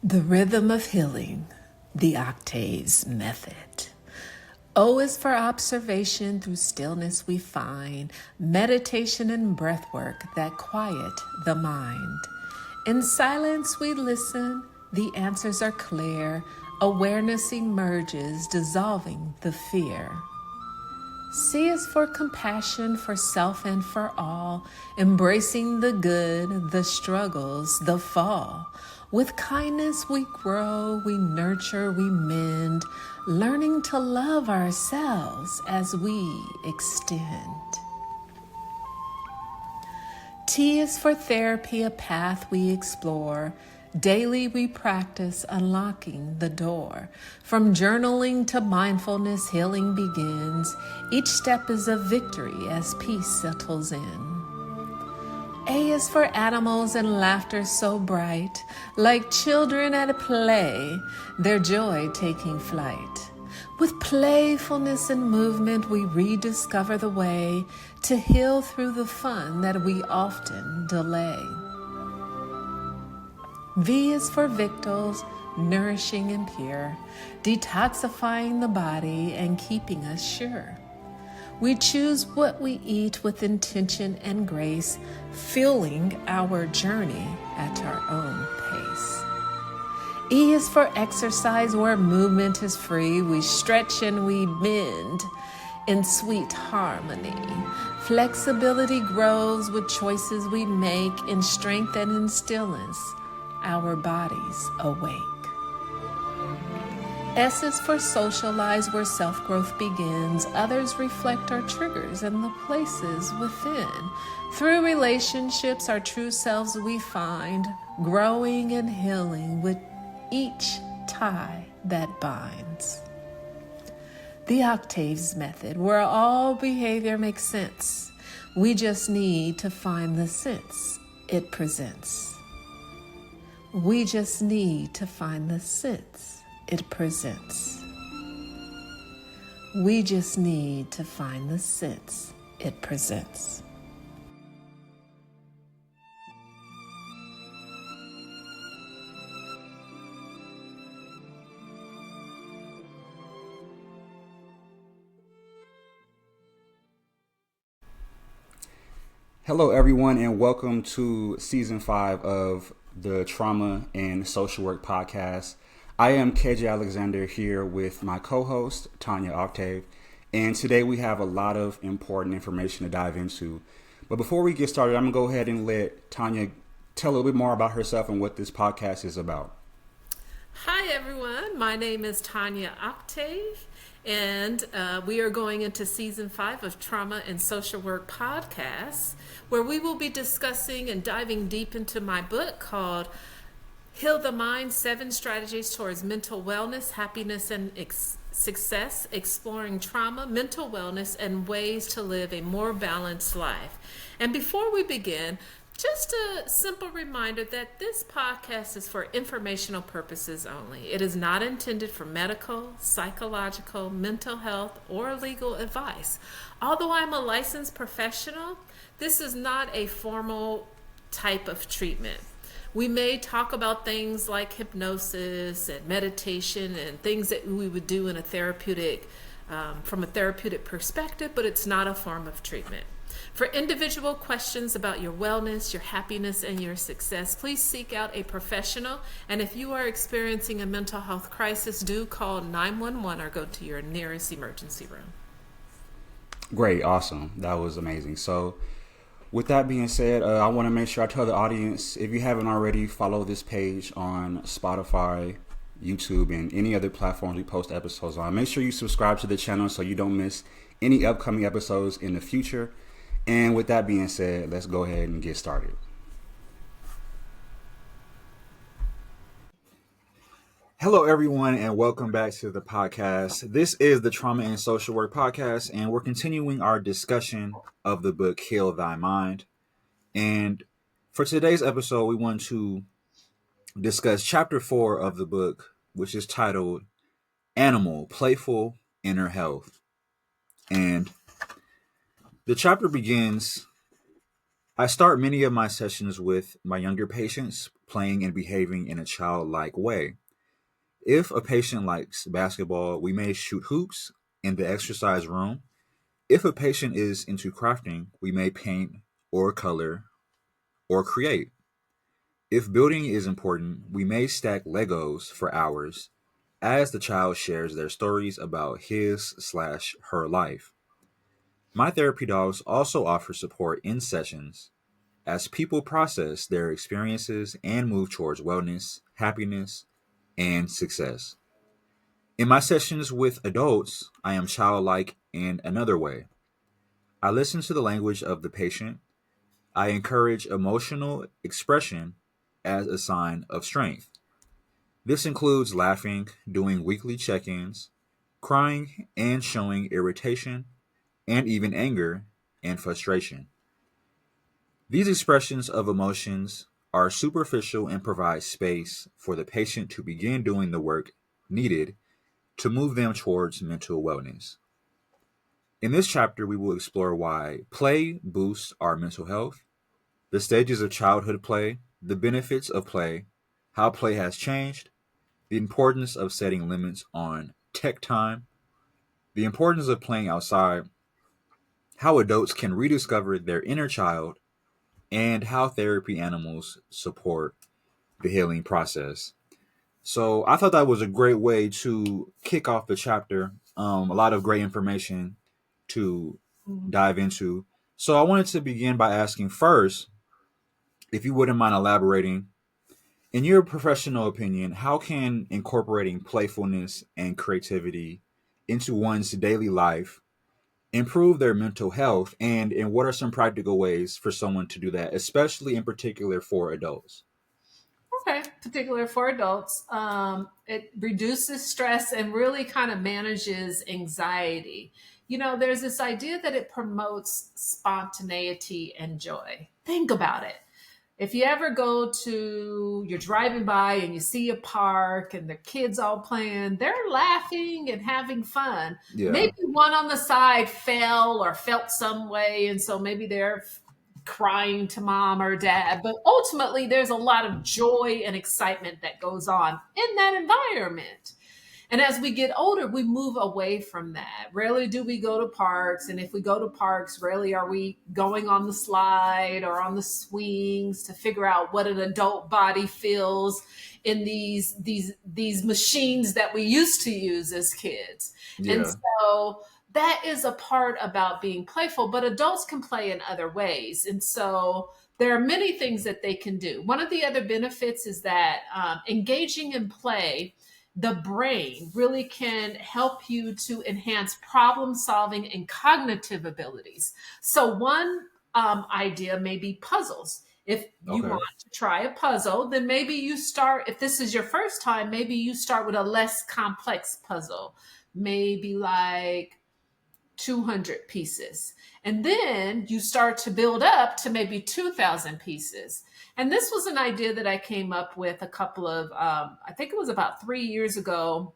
The rhythm of healing, the Octaves method. O is for observation, through stillness we find meditation and breath work that quiet the mind. In silence we listen, the answers are clear, awareness emerges, dissolving the fear. C is for compassion, for self and for all, embracing the good, the struggles, the fall. With kindness we grow, we nurture, we mend, learning to love ourselves as we extend. T is for therapy, a path we explore. Daily we practice unlocking the door. From journaling to mindfulness, healing begins. Each step is a victory as peace settles in. A is for animals and laughter so bright, like children at a play, their joy taking flight. With playfulness and movement, we rediscover the way to heal through the fun that we often delay. V is for victuals, nourishing and pure, detoxifying the body and keeping us sure. We choose what we eat with intention and grace, fueling our journey at our own pace. E is for exercise, where movement is free. We stretch and we bend in sweet harmony. Flexibility grows with choices we make. In strength and in stillness, our bodies awake. S is for socialize, where self-growth begins. Others reflect our triggers and the places within. Through relationships, our true selves we find, growing and healing with each tie that binds. The Octaves method, where all behavior makes sense. We just need to find the sense it presents. We just need to find the sense it presents. We just need to find the sense it presents. Hello, everyone, and welcome to Season 5 of the Trauma and Social Work Podcast. I am KJ Alexander here with my co-host, Tonya Octave, and today we have a lot of important information to dive into. But before we get started, I'm going to go ahead and let Tonya tell a little bit more about herself and what this podcast is about. Hi, everyone. My name is Tonya Octave, and we are going into Season 5 of Trauma and Social Work Podcasts, where we will be discussing and diving deep into my book called Heal the Mind, 7 Strategies Towards Mental Wellness, Happiness, and Success, Exploring Trauma, Mental Wellness, and Ways to Live a More Balanced Life. And before we begin, just a simple reminder that this podcast is for informational purposes only. It is not intended for medical, psychological, mental health, or legal advice. Although I'm a licensed professional, this is not a formal type of treatment. We may talk about things like hypnosis and meditation and things that we would do in a therapeutic, from a therapeutic perspective, but it's not a form of treatment. For individual questions about your wellness, your happiness, and your success, please seek out a professional. And if you are experiencing a mental health crisis, do call 911 or go to your nearest emergency room. Great, awesome. That was amazing. So with that being said, I want to make sure I tell the audience, if you haven't already, follow this page on Spotify, YouTube, and any other platforms we post episodes on. Make sure you subscribe to the channel so you don't miss any upcoming episodes in the future. And with that being said, let's go ahead and get started. Hello, everyone, and welcome back to the podcast. This is the Trauma and Social Work Podcast, and we're continuing our discussion of the book, Heal Thy Mind. And for today's episode, we want to discuss Chapter 4 of the book, which is titled Animal, Playful, Inner Health. And the chapter begins I start many of my sessions with my younger patients playing and behaving in a childlike way. If a patient likes basketball, we may shoot hoops in the exercise room. If a patient is into crafting, we may paint or color or create. If building is important, we may stack Legos for hours as the child shares their stories about his/her life. My therapy dogs also offer support in sessions as people process their experiences and move towards wellness, happiness, and success. In my sessions with adults, I am childlike in another way. I listen to the language of the patient. I encourage emotional expression as a sign of strength. This includes laughing, doing weekly check ins, crying, and showing irritation, and even anger and frustration. These expressions of emotions are superficial and provide space for the patient to begin doing the work needed to move them towards mental wellness. In this chapter, we will explore why play boosts our mental health, the stages of childhood play, the benefits of play, how play has changed, the importance of setting limits on tech time, the importance of playing outside, how adults can rediscover their inner child, and how therapy animals support the healing process. So I thought that was a great way to kick off the chapter. A lot of great information to dive into. So I wanted to begin by asking first, if you wouldn't mind elaborating, in your professional opinion, how can incorporating playfulness and creativity into one's daily life improve their mental health? And what are some practical ways for someone to do that, especially in particular for adults? Okay, particular for adults. It reduces stress and really kind of manages anxiety. There's this idea that it promotes spontaneity and joy. Think about it. If you ever you're driving by and you see a park and the kids all playing, they're laughing and having fun. Yeah. Maybe one on the side fell or felt some way, and so maybe they're crying to mom or dad. But ultimately, there's a lot of joy and excitement that goes on in that environment. And as we get older, we move away from that. Rarely do we go to parks. And if we go to parks, rarely are we going on the slide or on the swings to figure out what an adult body feels in these machines that we used to use as kids. And Yeah. so that is a part about being playful, but adults can play in other ways. And so there are many things that they can do. One of the other benefits is that engaging in play, the brain really can help you to enhance problem solving and cognitive abilities. So, one idea may be puzzles. If you Okay. want to try a puzzle, then maybe you start, if this is your first time, maybe you start with a less complex puzzle, maybe like 200 pieces. And then you start to build up to maybe 2,000 pieces. And this was an idea that I came up with a couple of, I think it was about 3 years ago,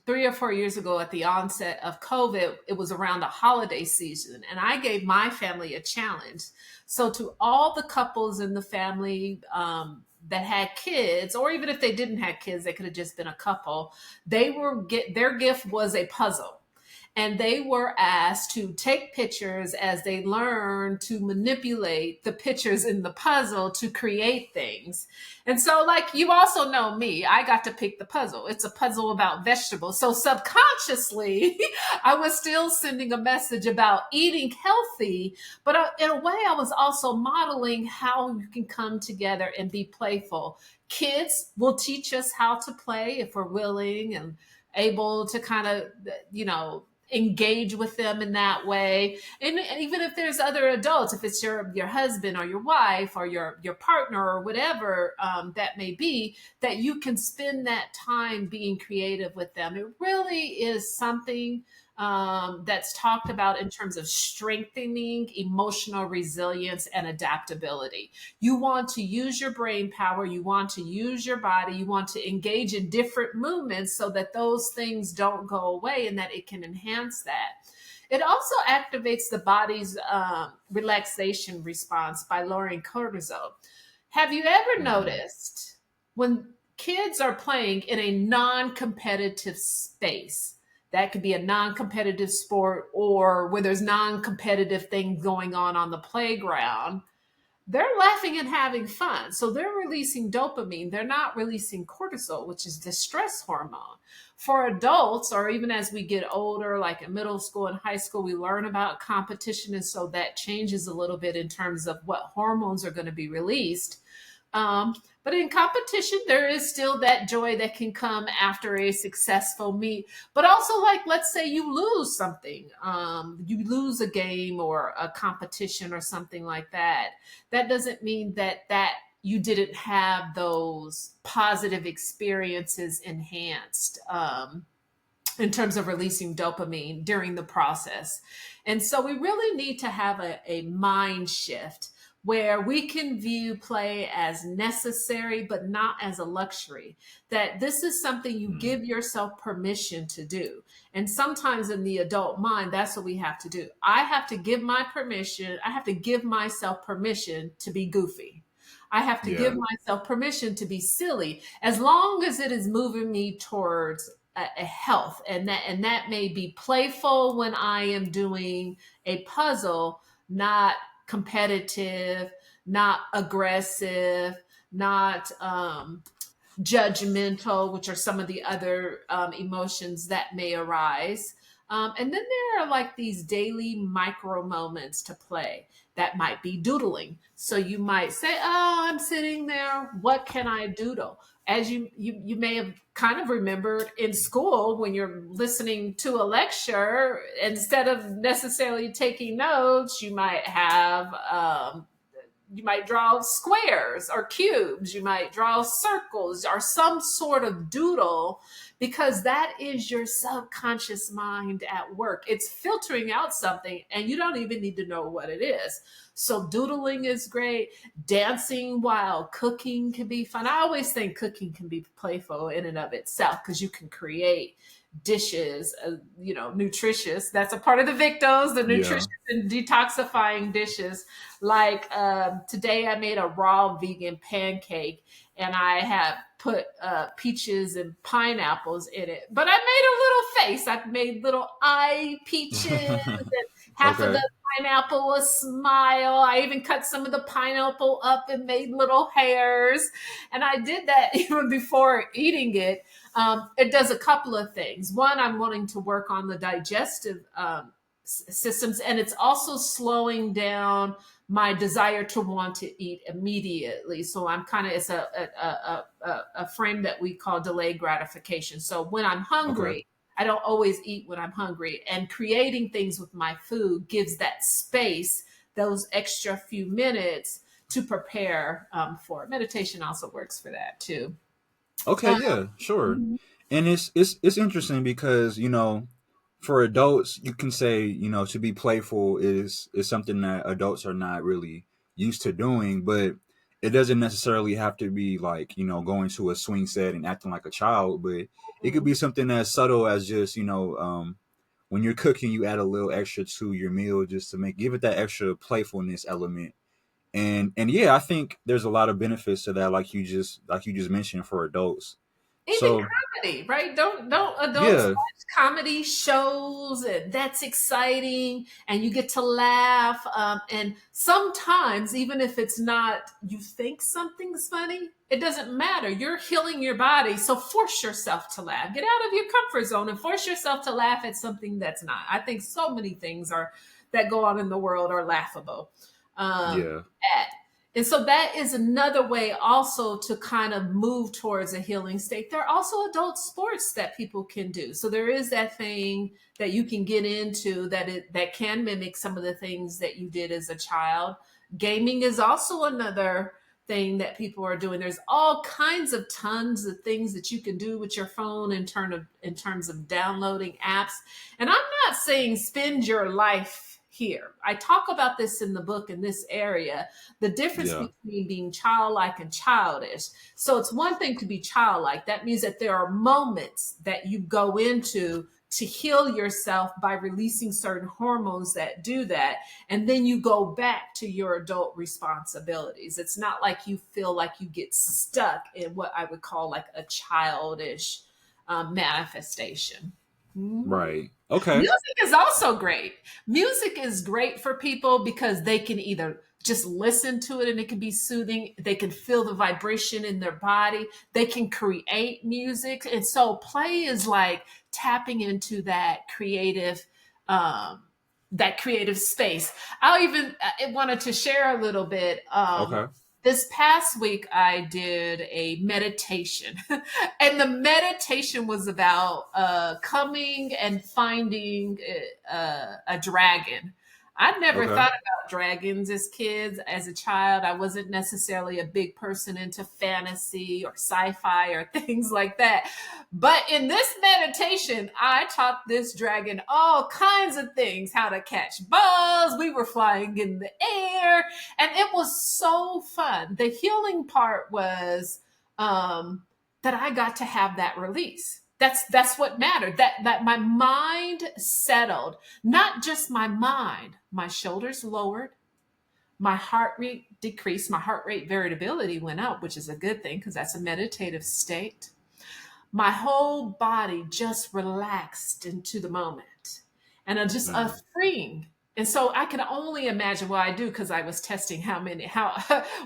3 or 4 years ago at the onset of COVID. It was around the holiday season. And I gave my family a challenge. So, to all the couples in the family, that had kids, or even if they didn't have kids, they could have just been a couple. Their gift was a puzzle, and they were asked to take pictures as they learn to manipulate the pictures in the puzzle to create things. And so, like, you also know me, I got to pick the puzzle. It's a puzzle about vegetables. So subconsciously, I was still sending a message about eating healthy, but in a way, I was also modeling how you can come together and be playful. Kids will teach us how to play if we're willing and able to kind of, engage with them in that way. And even if there's other adults, if it's your husband or your wife or your partner or whatever that may be, that you can spend that time being creative with them. It really is something that's talked about in terms of strengthening emotional resilience and adaptability. You want to use your brain power, you want to use your body, you want to engage in different movements so that those things don't go away and that it can enhance that. It also activates the body's relaxation response by lowering cortisol. Have you ever Mm-hmm. noticed when kids are playing in a non competitive space? That could be a non competitive sport or where there's non competitive things going on the playground. They're laughing and having fun. So they're releasing dopamine. They're not releasing cortisol, which is the stress hormone. For adults, or even as we get older, like in middle school and high school, we learn about competition. And so that changes a little bit in terms of what hormones are going to be released. Um, but in competition, there is still that joy that can come after a successful meet. But also, like, let's say you lose something, you lose a game or a competition or something like that. That doesn't mean that you didn't have those positive experiences enhanced. In terms of releasing dopamine during the process. And so we really need to have a mind shift where we can view play as necessary, but not as a luxury. That this is something you give yourself permission to do. And sometimes in the adult mind, that's what we have to do. I have to give my permission, I have to give myself permission to be goofy. I have to give Yeah. myself permission to be silly as long as it is moving me towards a health, and that may be playful when I am doing a puzzle, not competitive, not aggressive, not judgmental, which are some of the other emotions that may arise. And then there are like these daily micro moments to play that might be doodling. So you might say, "Oh, I'm sitting there. What can I doodle?" As you may have kind of remembered in school when you're listening to a lecture, instead of necessarily taking notes, you might draw squares or cubes, you might draw circles or some sort of doodle, because that is your subconscious mind at work. It's filtering out something and you don't even need to know what it is. So doodling is great. Dancing while cooking can be fun. I always think cooking can be playful in and of itself because you can create dishes, nutritious. That's a part of the victos, the Yeah. nutritious and detoxifying dishes. Like today, I made a raw vegan pancake, and I have put peaches and pineapples in it. But I made a little face. I made little eye peaches, and half of Okay. the pineapple a smile. I even cut some of the pineapple up and made little hairs. And I did that even before eating it. It does a couple of things. One, I'm wanting to work on the digestive systems, and it's also slowing down my desire to want to eat immediately. So I'm kind of, it's a frame that we call delayed gratification. So when I'm Okay. hungry, I don't always eat when I'm hungry, and creating things with my food gives that space, those extra few minutes to prepare for it. Meditation also works for that too. Okay, Um, yeah, sure. And it's interesting because, for adults, you can say, to be playful is something that adults are not really used to doing, but it doesn't necessarily have to be like, going to a swing set and acting like a child, but it could be something as subtle as just, when you're cooking, you add a little extra to your meal just to give it that extra playfulness element. And yeah, I think there's a lot of benefits to that, like you just mentioned, for adults. Even So comedy, right? Don't adults yeah, watch comedy shows? And that's exciting, and you get to laugh. And sometimes, even if it's not, you think something's funny, it doesn't matter. You're healing your body, so force yourself to laugh. Get out of your comfort zone and force yourself to laugh at something that's not. I think so many things are that go on in the world are laughable. yeah, At and so that is another way also to kind of move towards a healing state. There are also adult sports that people can do. So there is that thing that you can get into that can mimic some of the things that you did as a child. Gaming is also another thing that people are doing. There's all kinds of tons of things that you can do with your phone in terms of downloading apps. And I'm not saying spend your life here. I talk about this in the book in this area, the difference yeah, between being childlike and childish. So it's one thing to be childlike. That means that there are moments that you go into to heal yourself by releasing certain hormones that do that. And then you go back to your adult responsibilities. It's not like you feel like you get stuck in what I would call like a childish manifestation. Mhm. Right. Okay. Music is also great. Music is great for people because they can either just listen to it and it can be soothing. They can feel the vibration in their body. They can create music. And so play is like tapping into um, that creative space. I'll even I wanted to share a little bit. Okay. This past week, I did a meditation, and the meditation was about coming and finding a dragon. I'd never Okay. thought about dragons as kids. As a child, I wasn't necessarily a big person into fantasy or sci-fi or things like that. But in this meditation, I taught this dragon all kinds of things, how to catch balls. We were flying in the air, and it was so fun. The healing part was that I got to have that release. That's what mattered. That my mind settled. Not just my mind. My shoulders lowered. My heart rate decreased. My heart rate variability went up, which is a good thing because that's a meditative state. My whole body just relaxed into the moment and just a Mm. freeing. And so I can only imagine what I do because I was testing how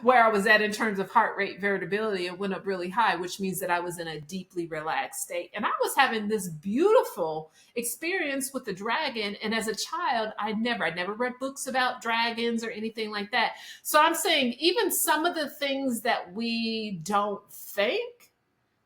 where I was at in terms of heart rate variability. It went up really high, which means that I was in a deeply relaxed state. And I was having this beautiful experience with the dragon. And as a child, I never read books about dragons or anything like that. So I'm saying even some of the things that we don't think,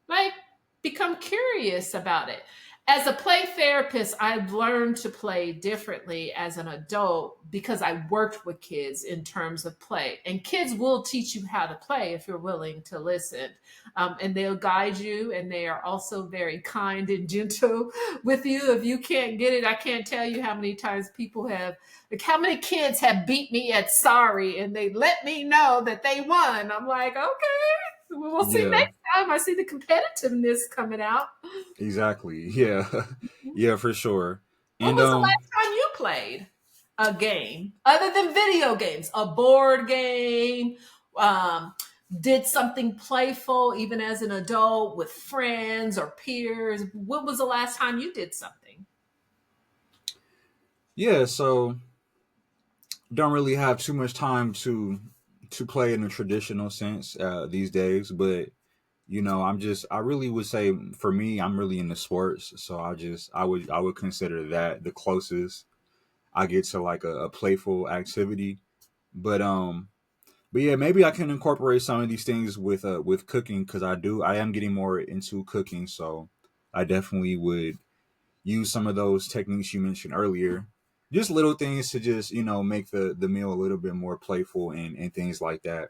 like, become curious about it. As a play therapist, I've learned to play differently as an adult because I worked with kids in terms of play. And kids will teach you how to play if you're willing to listen. And they'll guide you, and they are also very kind and gentle with you. If you can't get it, I can't tell you how many times people have, like, how many kids have beat me at sorry and they let me know that they won. I'm like, okay, we'll see Yeah. next time. I see the competitiveness coming out. Exactly. Yeah. Yeah, for sure. When And was the last time you played a game other than video games? A board game? Um, did something playful, even as an adult, with friends or peers? When was the last time you did something? yeah, so don't really have too much time to play in the traditional sense these days, but I really would say for me, I'm really into sports, so I would consider that the closest I get to like a playful activity. But but yeah, maybe I can incorporate some of these things with cooking because I am getting more into cooking, so I definitely would use some of those techniques you mentioned earlier. Just little things to just, make the meal a little bit more playful and things like that.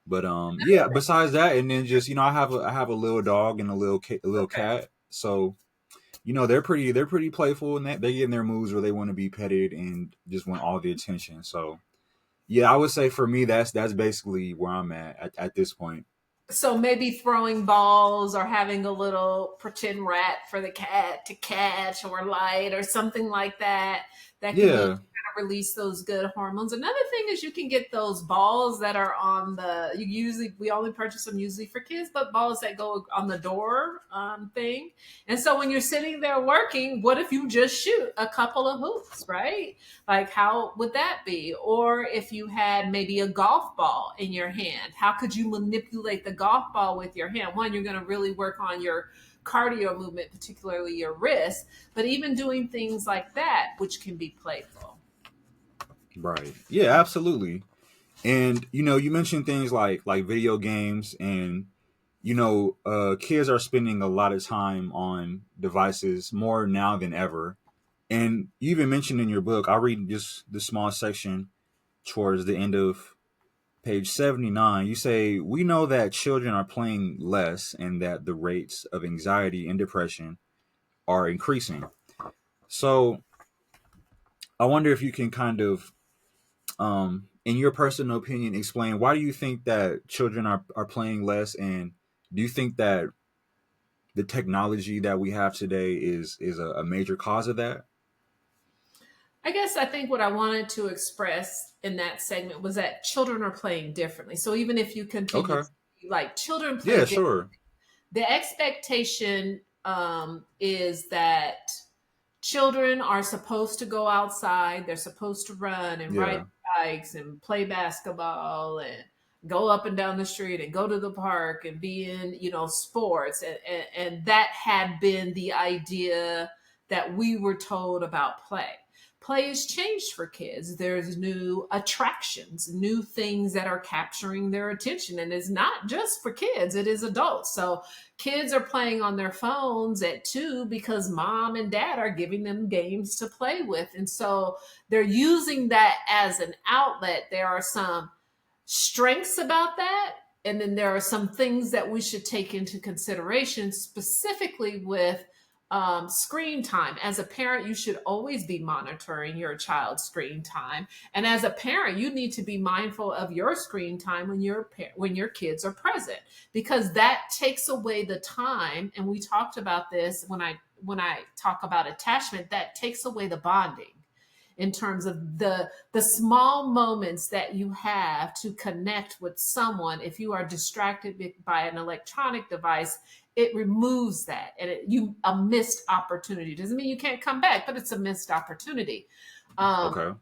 But yeah, besides that, and then just, I have a little dog and a little Okay. cat. So, they're pretty playful, and they get in their moods where they want to be petted and just want all the attention. So yeah, I would say for me that's basically where I'm at this point. So maybe throwing balls or having a little pretend rat for the cat to catch or light or something like that. That can be Yeah. kind of release those good hormones. Another thing is you can get those balls that are on we only purchase them usually for kids, but balls that go on the door thing. And so when you're sitting there working, what if you just shoot a couple of hoops, right? Like, how would that be? Or if you had maybe a golf ball in your hand, how could you manipulate the golf ball with your hand? One, you're going to really work on your cardio movement, particularly your wrist, but even doing things like that, which can be playful. Right. Yeah, absolutely. And you mentioned things like video games, and kids are spending a lot of time on devices more now than ever. And you even mentioned in your book, I'll read just the small section towards the end of page 79. You say, "We know that children are playing less and that the rates of anxiety and depression are increasing." So I wonder if you can kind of, in your personal opinion, explain why do you think that children are playing less, and do you think that the technology that we have today is a major cause of that? I guess I think what I wanted to express in that segment was that children are playing differently. So even if you continue Okay. to see, like, children play Yeah, differently, sure. the expectation is that children are supposed to go outside. They're supposed to run and ride Yeah. bikes and play basketball and go up and down the street and go to the park and be in, sports. And that had been the idea that we were told about play. Play has changed for kids. There's new attractions, new things that are capturing their attention. And it's not just for kids, it is adults. So kids are playing on their phones at 2 because mom and dad are giving them games to play with. And so they're using that as an outlet. There are some strengths about that. And then there are some things that we should take into consideration, specifically with screen time. As a parent, you should always be monitoring your child's screen time. And as a parent, you need to be mindful of your screen time when your kids are present, because that takes away the time. And we talked about this when I talk about attachment, that takes away the bonding in terms of the small moments that you have to connect with someone. If you are distracted by an electronic device, it removes that, and you a missed opportunity. Doesn't mean you can't come back, but it's a missed opportunity. um, Okay.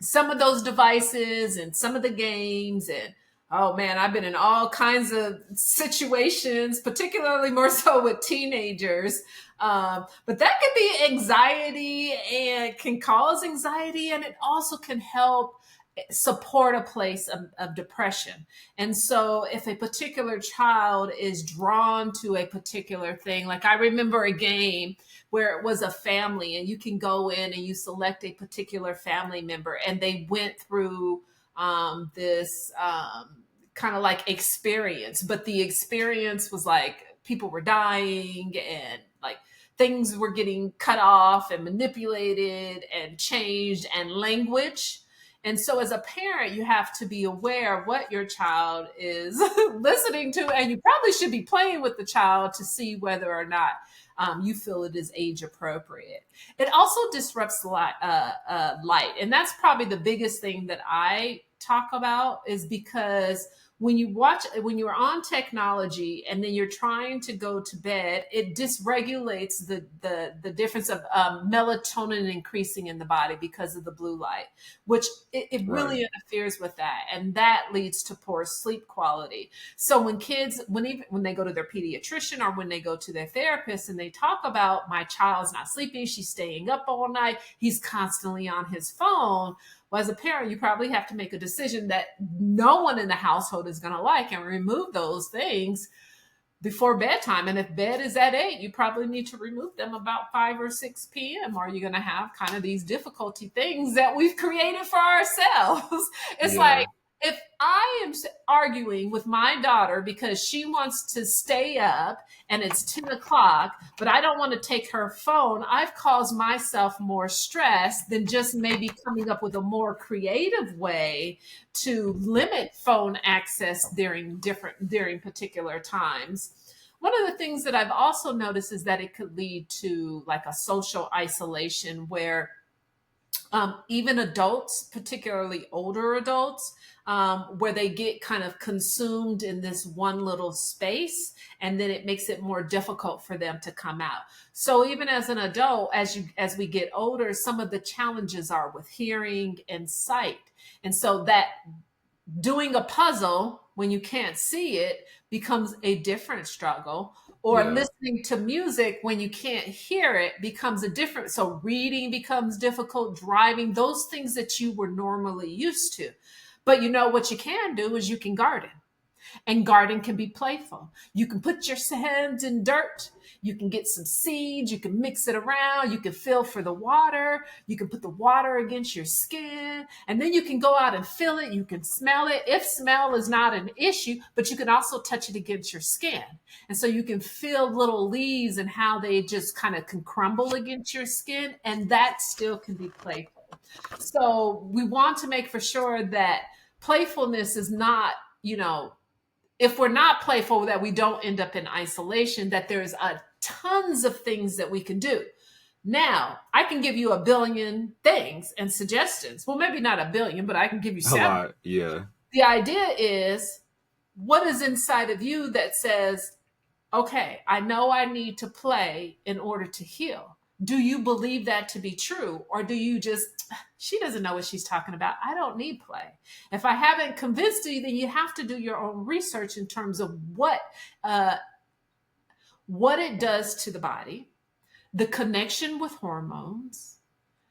some of those devices and some of the games, and oh man, I've been in all kinds of situations, particularly more so with teenagers. But that can be anxiety and can cause anxiety, and it also can help support a place of depression. And so if a particular child is drawn to a particular thing, like I remember a game where it was a family, and you can go in and you select a particular family member, and they went through this kind of like experience, but the experience was like people were dying, and like things were getting cut off and manipulated and changed, and language. And so, as a parent, you have to be aware of what your child is listening to, and you probably should be playing with the child to see whether or not you feel it is age appropriate. It also disrupts light, and that's probably the biggest thing that I talk about, is because when you're on technology and then you're trying to go to bed, it dysregulates the difference of melatonin increasing in the body because of the blue light, which it Right. really interferes with that, and that leads to poor sleep quality. So when kids, when they go to their pediatrician or when they go to their therapist and they talk about, my child's not sleeping, she's staying up all night, he's constantly on his phone. Well, as a parent, you probably have to make a decision that no one in the household is going to like, and remove those things before bedtime. And if bed is at 8, you probably need to remove them about 5 or 6 p.m. Or you're going to have kind of these difficulty things that we've created for ourselves. It's Yeah. like, if I am arguing with my daughter because she wants to stay up and it's 10 o'clock, but I don't want to take her phone, I've caused myself more stress than just maybe coming up with a more creative way to limit phone access during particular times. One of the things that I've also noticed is that it could lead to like a social isolation, where even adults, particularly older adults, where they get kind of consumed in this one little space, and then it makes it more difficult for them to come out. So even as an adult, as we get older, some of the challenges are with hearing and sight. And so that doing a puzzle when you can't see it becomes a different struggle, or Yeah. listening to music when you can't hear it becomes a different, so reading becomes difficult, driving, those things that you were normally used to. But what you can do is you can garden, and garden can be playful. You can put your hands in dirt. You can get some seeds. You can mix it around. You can feel for the water. You can put the water against your skin. And then you can go out and feel it. You can smell it. If smell is not an issue, but you can also touch it against your skin. And so you can feel little leaves and how they just kind of can crumble against your skin. And that still can be playful. So we want to make for sure that playfulness is not, you know, if we're not playful, that we don't end up in isolation, that there's tons of things that we can do. Now, I can give you a billion things and suggestions. Well, maybe not a billion, but I can give you A several. lot, yeah. The idea is, what is inside of you that says, okay, I know I need to play in order to heal? Do you believe that to be true? Or do you just, she doesn't know what she's talking about. I don't need play. If I haven't convinced you, then you have to do your own research in terms of uh, what it does to the body, the connection with hormones,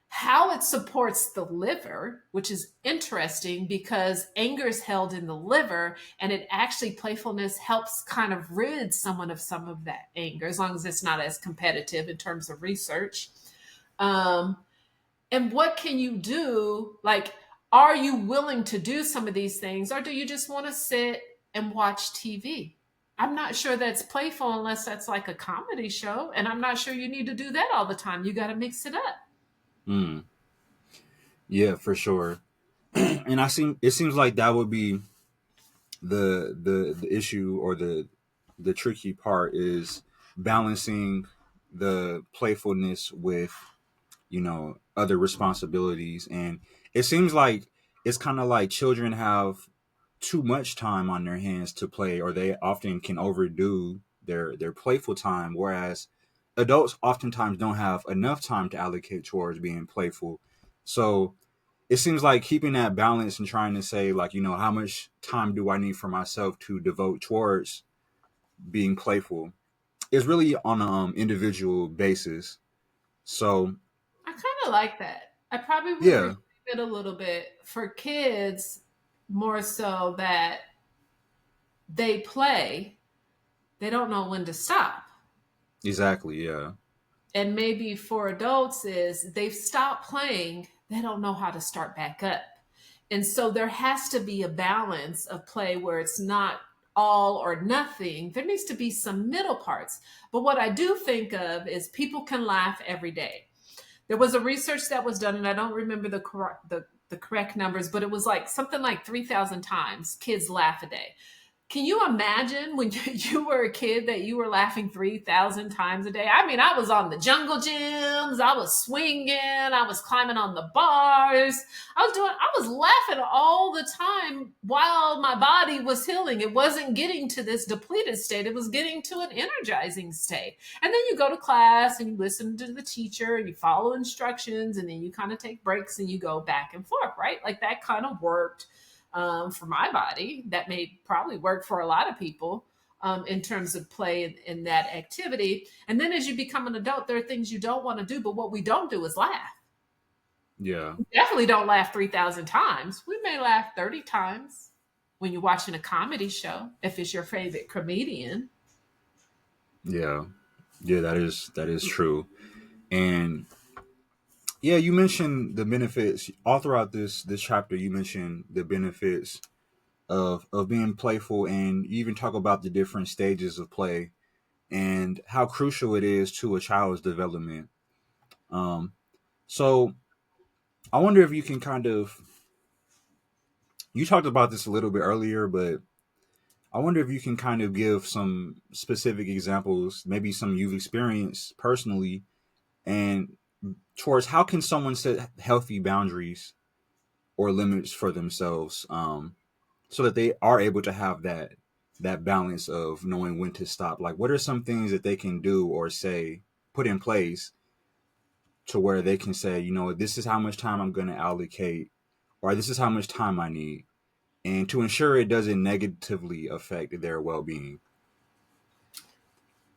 how it supports the liver, which is interesting because anger is held in the liver, and it actually, playfulness helps kind of rid someone of some of that anger, as long as it's not as competitive in terms of research. Um, and what can you do? Like, are you willing to do some of these things, or do you just want to sit and watch TV? I'm not sure that's playful unless that's like a comedy show. And I'm not sure you need to do that all the time. You got to mix it up. Mm, yeah, for sure. And it seems like that would be the issue, or the tricky part is balancing the playfulness with, other responsibilities. And it seems like it's kind of like children have too much time on their hands to play, or they often can overdo their playful time, whereas adults oftentimes don't have enough time to allocate towards being playful. So it seems like keeping that balance and trying to say, like, how much time do I need for myself to devote towards being playful is really on an individual basis. So I kind of like that. I probably would yeah, reframe it a little bit for kids, more so that they play, they don't know when to stop. exactly, yeah, And maybe for adults is they've stopped playing, they don't know how to start back up. And so there has to be a balance of play where it's not all or nothing. There needs to be some middle parts. But what I do think of is people can laugh every day. There was a research that was done, and I don't remember the correct numbers, but it was like something like 3,000 times kids laugh a day. Can you imagine when you were a kid that you were laughing 3,000 times a day? I mean, I was on the jungle gyms, I was swinging, I was climbing on the bars. I was laughing all the time while my body was healing. It wasn't getting to this depleted state, it was getting to an energizing state. And then you go to class and you listen to the teacher and you follow instructions, and then you kind of take breaks and you go back and forth, right? Like that kind of worked for my body. That may probably work for a lot of people in terms of play in that activity. And then as you become an adult, there are things you don't want to do, but what we don't do is laugh. yeah, We definitely don't laugh 3,000 times. We may laugh 30 times when you're watching a comedy show, if it's your favorite comedian. yeah, yeah. That is true. And yeah, you mentioned the benefits all throughout this chapter. You mentioned the benefits of being playful, and you even talk about the different stages of play and how crucial it is to a child's development. Um, so I wonder if you can kind of, you talked about this a little bit earlier, but I wonder if you can kind of give some specific examples, maybe some you've experienced personally, and towards how can someone set healthy boundaries or limits for themselves, so that they are able to have that balance of knowing when to stop. Like, what are some things that they can do or say, put in place to where they can say, this is how much time I'm going to allocate, or this is how much time I need, and to ensure it doesn't negatively affect their well-being.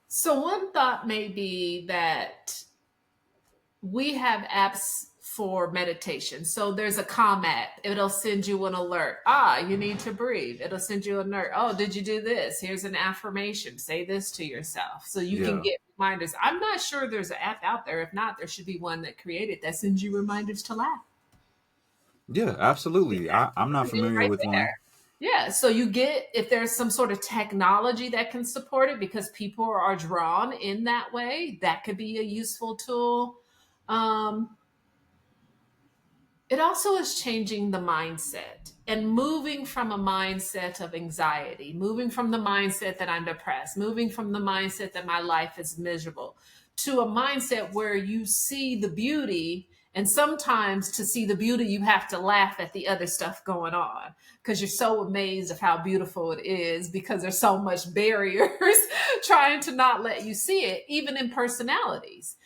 So, one thought may be that we have apps for meditation. So there's a calm app. It'll send you an alert. Ah, you need to breathe. It'll send you an alert. Oh, did you do this? Here's an affirmation. Say this to yourself. So you can Yeah. get reminders. I'm not sure there's an app out there. If not, there should be one that created that sends you reminders to laugh. Yeah, absolutely. I'm not familiar Right with there. one. Yeah, so you get, if there's some sort of technology that can support it because people are drawn in that way, that could be a useful tool. Um, It also is changing the mindset and moving from a mindset of anxiety, moving from the mindset that I'm depressed, moving from the mindset that my life is miserable to a mindset where you see the beauty. And sometimes to see the beauty, you have to laugh at the other stuff going on because you're so amazed of how beautiful it is because there's so much barriers trying to not let you see it, even in personalities.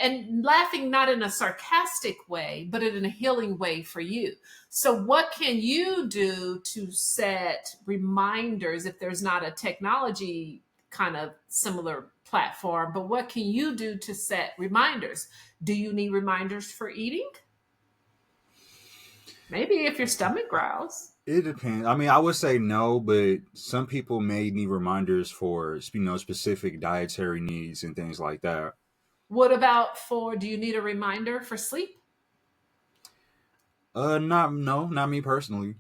And laughing not in a sarcastic way, but in a healing way for you. So, what can you do to set reminders if there's not a technology kind of similar platform? But what can you do to set reminders? Do you need reminders for eating? Maybe if your stomach growls. It depends. I mean, I would say no, but some people may need reminders for, specific dietary needs and things like that. What about for, do you need a reminder for sleep? Not no, not me personally.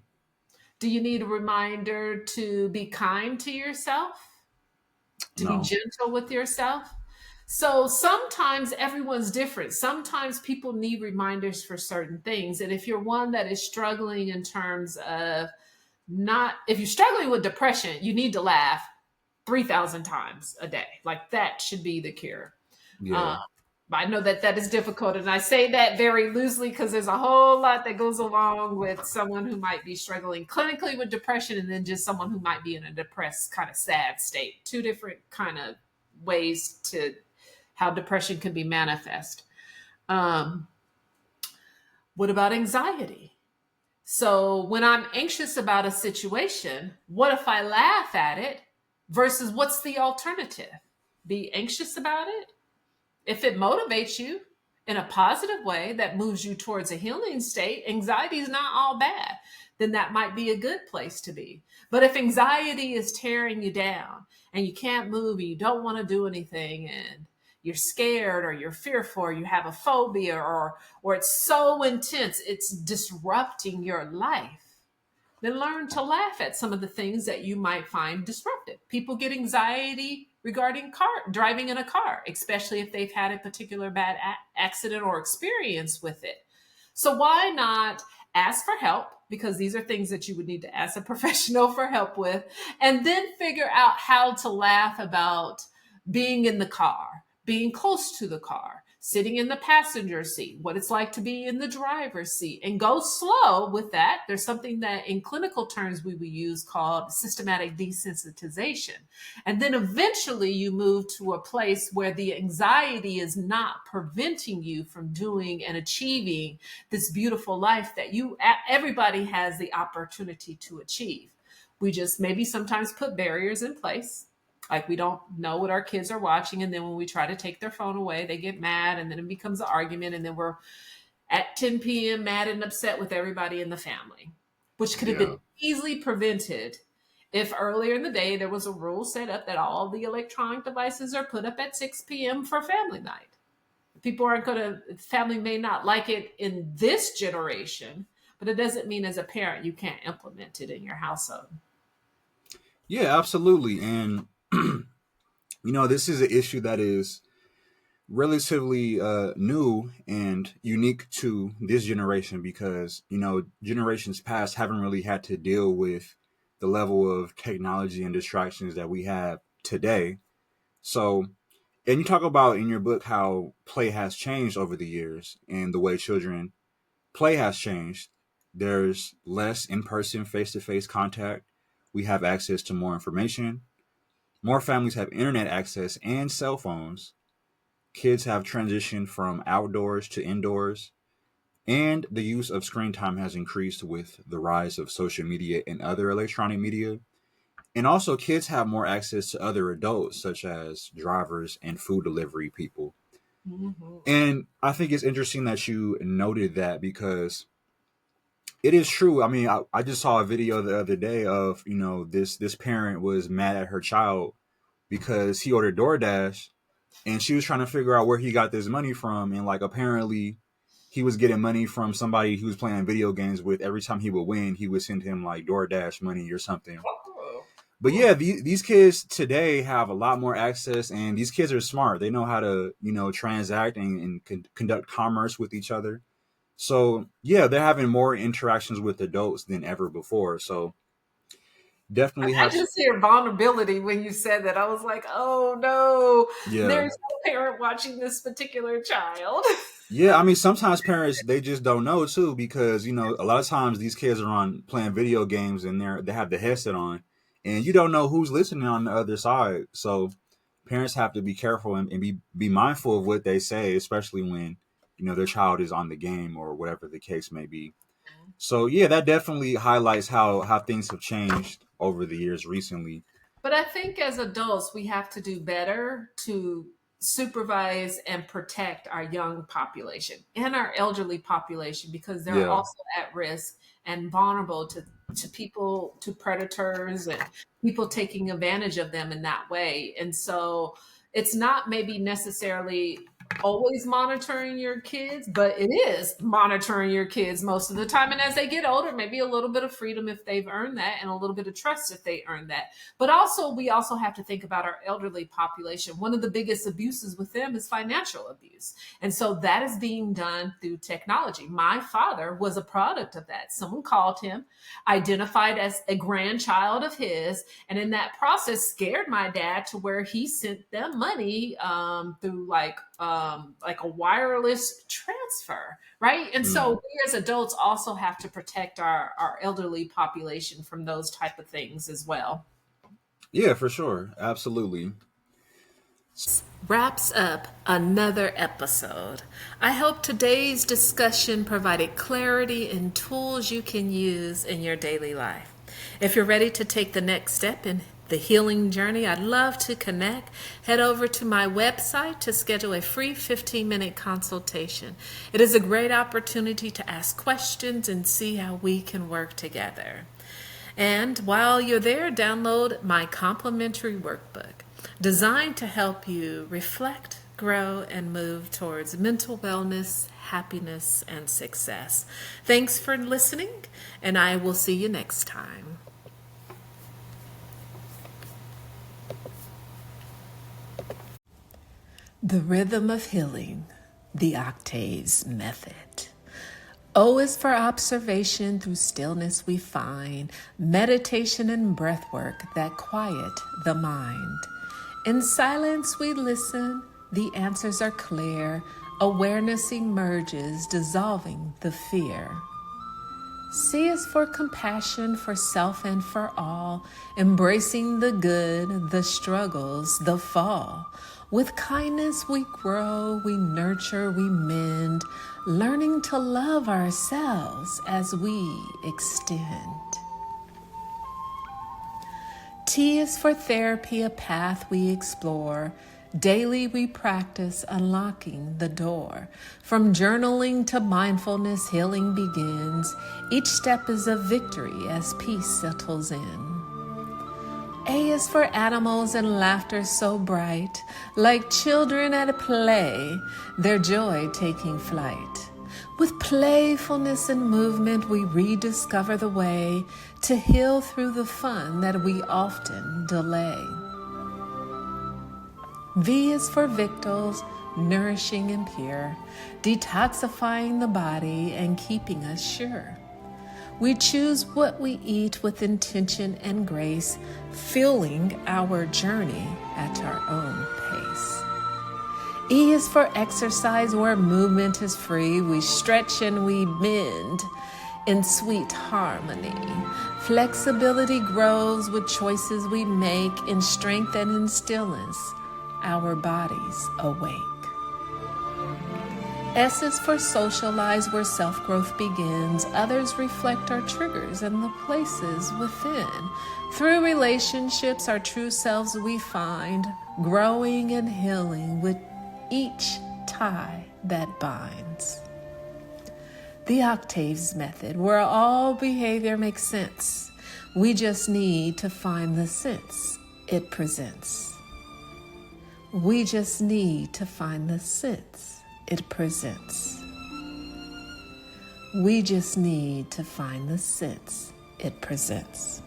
Do you need a reminder to be kind to yourself? To be No. gentle with yourself? So sometimes everyone's different. Sometimes people need reminders for certain things. And if you're one that is struggling in terms of not, if you're struggling with depression, you need to laugh 3,000 times a day. Like that should be the cure. Yeah. Um, I know that that is difficult, and I say that very loosely because there's a whole lot that goes along with someone who might be struggling clinically with depression, and then just someone who might be in a depressed, kind of sad state. Two different kind of ways to how depression can be manifest. Um, what about anxiety? So when I'm anxious about a situation, what if I laugh at it versus what's the alternative? Be anxious about it? If it motivates you in a positive way that moves you towards a healing state, anxiety is not all bad. Then that might be a good place to be. But if anxiety is tearing you down and you can't move and you don't want to do anything and you're scared or you're fearful or you have a phobia or it's so intense, it's disrupting your life, then learn to laugh at some of the things that you might find disruptive. People get anxiety regarding driving in a car, especially if they've had a particular bad accident or experience with it. So why not ask for help? Because these are things that you would need to ask a professional for help with, and then figure out how to laugh about being in the car, being close to the car, sitting in the passenger seat, what it's like to be in the driver's seat, and go slow with that. There's something that in clinical terms we would use called systematic desensitization. And then eventually you move to a place where the anxiety is not preventing you from doing and achieving this beautiful life that everybody has the opportunity to achieve. We just maybe sometimes put barriers in place, like we don't know what our kids are watching, and then when we try to take their phone away, they get mad, and then it becomes an argument, and then we're at 10 p.m. mad and upset with everybody in the family, which could have Yeah. been easily prevented if earlier in the day there was a rule set up that all the electronic devices are put up at 6 p.m. for family night. People aren't going to, family may not like it in this generation, but it doesn't mean as a parent you can't implement it in your household. Yeah, absolutely. And this is an issue that is relatively new and unique to this generation because generations past haven't really had to deal with the level of technology and distractions that we have today. So, and you talk about in your book how play has changed over the years and the way children play has changed. There's less in-person face-to-face contact. We have access to more information. More families have internet access and cell phones. Kids have transitioned from outdoors to indoors, and the use of screen time has increased with the rise of social media and other electronic media. And also, kids have more access to other adults, such as drivers and food delivery people. Mm-hmm. And I think it's interesting that you noted that because it is true. I mean, I just saw a video the other day of, this parent was mad at her child because he ordered DoorDash and she was trying to figure out where he got this money from. And like, apparently he was getting money from somebody he was playing video games with. Every time he would win, he would send him like DoorDash money or something. But yeah, these kids today have a lot more access, and these kids are smart. They know how to, transact and conduct commerce with each other. So yeah, they're having more interactions with adults than ever before. So definitely I have, just hear vulnerability when you said that. I was like, oh no, yeah. there's no parent watching this particular child. Yeah, I mean, sometimes parents they just don't know too because a lot of times these kids are on playing video games and they have the headset on, and you don't know who's listening on the other side. So parents have to be careful and be mindful of what they say, especially when their child is on the game or whatever the case may be. So yeah, that definitely highlights how things have changed over the years recently. But I think as adults, we have to do better to supervise and protect our young population and our elderly population because they're Yeah. also at risk and vulnerable to people, to predators and people taking advantage of them in that way. And so it's not maybe necessarily always monitoring your kids, but it is monitoring your kids most of the time. And as they get older, maybe a little bit of freedom if they've earned that, and a little bit of trust if they earned that. But also, we also have to think about our elderly population. One of the biggest abuses with them is financial abuse. And so that is being done through technology. My father was a product of that. Someone called him, identified as a grandchild of his, and in that process scared my dad to where he sent them money through like a wireless transfer, right? And so Mm. we as adults also have to protect our elderly population from those type of things as well. Yeah, for sure. Absolutely. Wraps up another episode. I hope today's discussion provided clarity and tools you can use in your daily life. If you're ready to take the next step in the healing journey, I'd love to connect. Head over to my website to schedule a free 15-minute consultation. It is a great opportunity to ask questions and see how we can work together. And while you're there, download my complimentary workbook designed to help you reflect, grow, and move towards mental wellness, happiness, and success. Thanks for listening, and I will see you next time. The Rhythm of Healing, the Octaves Method. O is for observation, through stillness we find meditation and breath work that quiet the mind. In silence we listen, the answers are clear, awareness emerges, dissolving the fear. C is for compassion, for self and for all, embracing the good, the struggles, the fall. With kindness we grow, we nurture, we mend, learning to love ourselves as we extend. T is for therapy, a path we explore. Daily we practice unlocking the door. From journaling to mindfulness, healing begins. Each step is a victory as peace settles in. A is for animals and laughter so bright, like children at play, their joy taking flight. With playfulness and movement, we rediscover the way to heal through the fun that we often delay. V is for victuals, nourishing and pure, detoxifying the body and keeping us sure. We choose what we eat with intention and grace, fueling our journey at our own pace. E is for exercise, where movement is free. We stretch and we bend in sweet harmony. Flexibility grows with choices we make. In strength and in stillness, our bodies awake. S is for socialize, where self-growth begins. Others reflect our triggers and the places within. Through relationships, our true selves we find, growing and healing with each tie that binds. The Octaves Method, where all behavior makes sense. We just need to find the sense it presents. We just need to find the sense it presents. We just need to find the sense it presents.